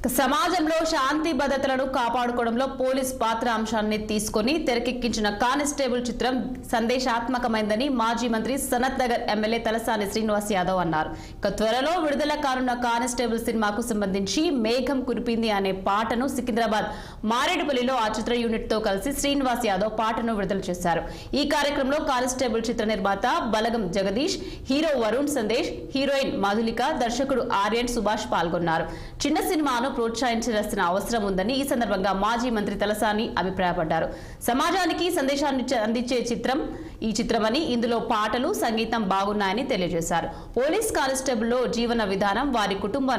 సమాజంలో శాంతి భద్రతలను కాపాడుకోవడంలో పోలీస్ పాత్ర అంశాన్ని తీసుకొని తెరకెక్కించిన కానిస్టేబుల్ చిత్రం సందేశాత్మకమైందని మాజీ మంత్రి సనత్ నగర్ ఎమ్మెల్యే తలసాని శ్రీనివాస్ యాదవ్ అన్నారు. త్వరలో విడుదల కానున్న కానిస్టేబుల్ సినిమాకు సంబంధించి మేఘం కురిపింది అనే పాటను సికింద్రాబాద్ మారేడుపల్లిలో ఆ చిత్ర యూనిట్ తో కలిసి శ్రీనివాస్ యాదవ్ పాటను విడుదల చేశారు. ఈ కార్యక్రమంలో కానిస్టేబుల్ చిత్ర నిర్మాత బలగం జగదీష్, హీరో వరుణ్ సందేశ్, హీరోయిన్ మధులిక, దర్శకుడు ఆర్యన్ సుభాష్ పాల్గొన్నారు. చిన్న సినిమాను ప్రోత్సహించాల్సిన అవసరం ఉందని ఈ సందర్భంగా మాజీ మంత్రి తలసాని అభిప్రాయపడ్డారు. సమాజానికి సందేశాన్ని అందించే ఈ చిత్రమని, ఇందులో పాటలు, సంగీతం బాగున్నాయని తెలియజేశారు. పోలీస్ కానిస్టేబుల్లో జీవన విధానం, వారి కుటుంబ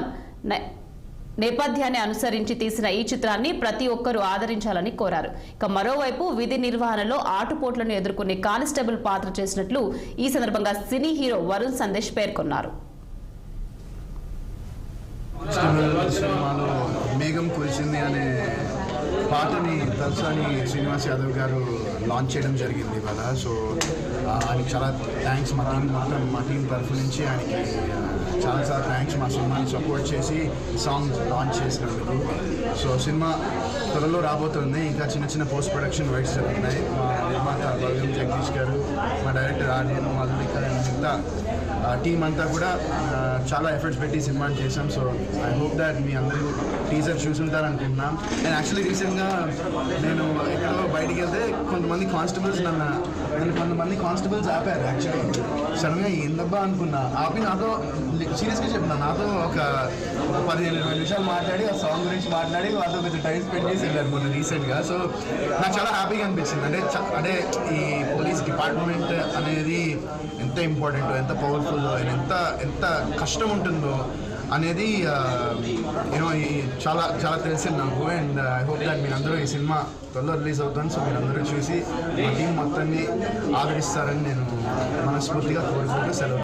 నేపథ్యాన్ని అనుసరించి తీసిన ఈ చిత్రాన్ని ప్రతి ఒక్కరూ ఆదరించాలని కోరారు. ఇక మరోవైపు విధి నిర్వహణలో ఆటుపోట్లను ఎదుర్కొనే కానిస్టేబుల్ పాత్ర చేసినట్లు ఈ సందర్భంగా సినీ హీరో వరుణ్ సందేశ్ పేర్కొన్నారు. సినిమాలో మేఘం కురిసింది అనే పాటని తలసాని శ్రీనివాస్ యాదవ్ గారు లాంచ్ చేయడం జరిగింది ఇవాళ. సో ఆయనకి చాలా థ్యాంక్స్. మా టీం తరఫు నుంచి ఆయనకి చాలా థ్యాంక్స్. మా సినిమాని సపోర్ట్ చేసి సాంగ్ లాంచ్ చేసినందుకు. సో సినిమా త్వరలో రాబోతుంది. ఇంకా చిన్న పోస్ట్ ప్రొడక్షన్ వర్క్స్ జరుగుతున్నాయి. మా నిర్మాత బలగం జగదీష్ గారు, మా డైరెక్టర్ ఆర్యన్, మధులిక, మిగతా టీం అంతా కూడా చాలా ఎఫర్ట్స్ పెట్టి సినిమాని చేసాం. సో ఐ హోప్ దాట్ మీ అందరూ టీజర్ చూసుంటారనుకుంటున్నాం. అండ్ యాక్చువల్లీ రీసెంట్గా నేను ఎక్కడో బయటికి వెళ్తే కొంతమంది కానిస్టేబుల్స్ ఆపారు. యాక్చువల్లీ సడన్గా ఏందబ్బా అనుకున్నా, ఆపి నాతో సీరియస్గా చెప్పిన, నాతో ఒక 15-20 నిమిషాలు మాట్లాడి ఆ సాంగ్ గురించి మాట్లాడి వాళ్ళతో కొంచెం టైం స్పెండ్ చేసి వెళ్ళారు మొన్న రీసెంట్గా. సో నాకు చాలా హ్యాపీగా అనిపించింది. అంటే ఈ పోలీస్ డిపార్ట్మెంట్ అనేది ఎంత ఇంపార్టెంటో, ఎంత పవర్ఫుల్, ఎంత కష్టం ఉంటుందో అనేది చాలా తెలిసింది నాకు. అండ్ ఐ హోప్ దాట్ మీరందరూ ఈ సినిమా త్వరలో రిలీజ్ అవుతుంది. సో మీరందరూ చూసి మా టీం మొత్తాన్ని ఆదరిస్తారని నేను మనస్ఫూర్తిగా కోరుకుంటూ సెలవు.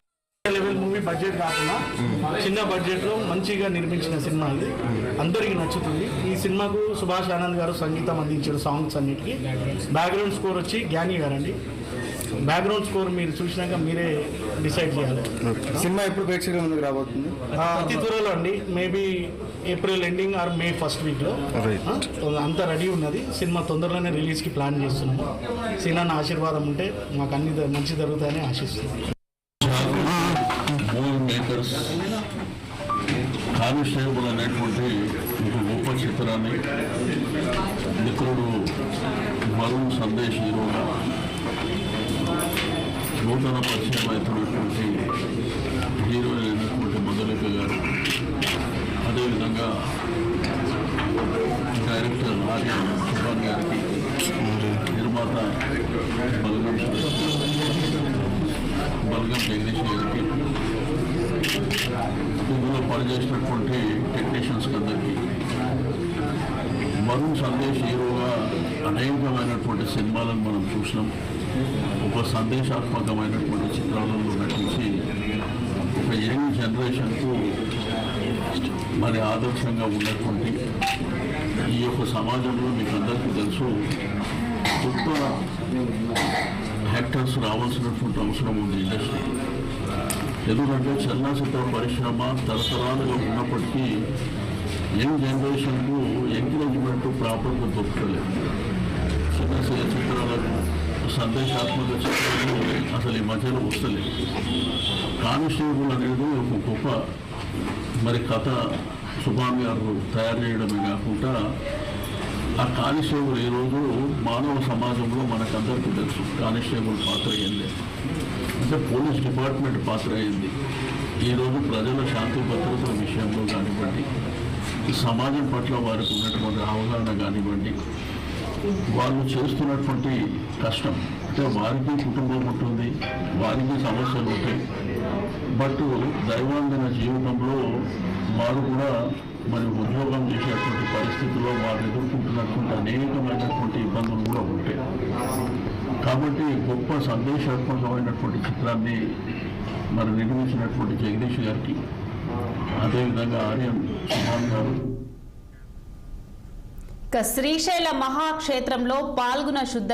లెవెల్ మూవీ బడ్జెట్ కాకుండా చిన్న బడ్జెట్లో మంచిగా నిర్మించిన సినిమా ఇది. అందరికీ నచ్చుతుంది. ఈ సినిమాకు సుభాష్ ఆనంద్ గారు సంగీతం అందించారు. సాంగ్స్ అన్నిటికీ బ్యాక్గ్రౌండ్ స్కోర్ వచ్చి జ్ఞాని గారండి. బ్యాక్గ్రౌండ్ స్కోర్ మీరు చూసినాక మీరే డిసైడ్ చేయాలి. సినిమా ఎప్పుడు ప్రేక్షకుల ముందుకు రాబోతుంది? అతి త్వరలో అండి. Maybe April ending or May first వీక్లో అంతా రెడీ ఉన్నది. సినిమా తొందరలోనే రిలీజ్కి ప్లాన్ చేస్తున్నాము. సినిమా ఆశీర్వాదం ఉంటే మాకు అన్ని మంచి జరుగుతాయని ఆశిస్తున్నాం. మూవీ మేకర్స్ కానిస్టేబుల్ అనేటువంటి ఒక గొప్ప చిత్రాన్ని మిత్రుడు వరుణ్ సందేశ్ హీరోగా నూతన పరిచయం అవుతున్నటువంటి హీరోయిన్ అయినటువంటి మధులిక గారు, అదేవిధంగా డైరెక్టర్ ఆర్యన్ సుభాన్ గారికి, నిర్మాత బలగం జగదీష్ గారికి, ఇందులో పనిచేసినటువంటి టెక్నీషియన్స్ అందరికీ, వరుణ్ సందేశ్ హీరోగా అనేకమైనటువంటి సినిమాలను మనం చూసినాం. ఒక సందేశాత్మకమైనటువంటి చిత్రాలలో నటించి ఒక యంగ్ జనరేషన్కు మరి ఆదర్శంగా ఉన్నటువంటి ఈ యొక్క సమాజంలో మీకు అందరికీ తెలుసు, గొప్ప యాక్టర్స్ రావాల్సినటువంటి అవసరం ఉంది ఇండస్ట్రీ. ఎందుకంటే చలనచిత్ర పరిశ్రమ తరతరాలుగా ఉన్నప్పటికీ యంగ్ జనరేషన్కు ఎంకరేజ్మెంట్ ప్రాపర్గా దొరకలేదు. చిన్న చిత్రాలకు, సందేశాత్మక చిత్రాలు అసలు ఈ మధ్యలో వస్తలేదు. కానిస్టేబుల్ అనేది ఒక గొప్ప మరి కథ సుభాన్ గారు తయారు చేయడమే కాకుండా ఆ కానిస్టేబుల్ ఈరోజు మానవ సమాజంలో మనకందరికీ తెలుసు కానిస్టేబుల్ పాత్ర ఏంది అంటే పోలీస్ డిపార్ట్మెంట్ పాత్ర అయింది. ఈరోజు ప్రజల శాంతి భద్రతల విషయంలో కానివ్వండి, సమాజం పట్ల వారికి ఉన్నటువంటి అవగాహన కానివ్వండి, వాళ్ళు చేస్తున్నటువంటి కష్టం అంటే వారికి కుటుంబం ఉంటుంది, వారికి సమస్యలు ఉంటాయి. బట్ దైవాంగన జీవితంలో వారు కూడా మరి ఉద్యోగం చేసేటువంటి పరిస్థితుల్లో వారు ఎదుర్కొంటున్నటువంటి అనేకమైనటువంటి ఇబ్బందులు కూడా ఉంటాయి. కాబట్టి గొప్ప సందేశాత్మకమైనటువంటి చిత్రాన్ని మరి నిర్మించినటువంటి జగదీష్ గారికి, అదేవిధంగా ఆర్యన్ సుభాన్ గారు. శ్రీశైల మహాక్షేత్రంలో పాల్గొన శుద్ధ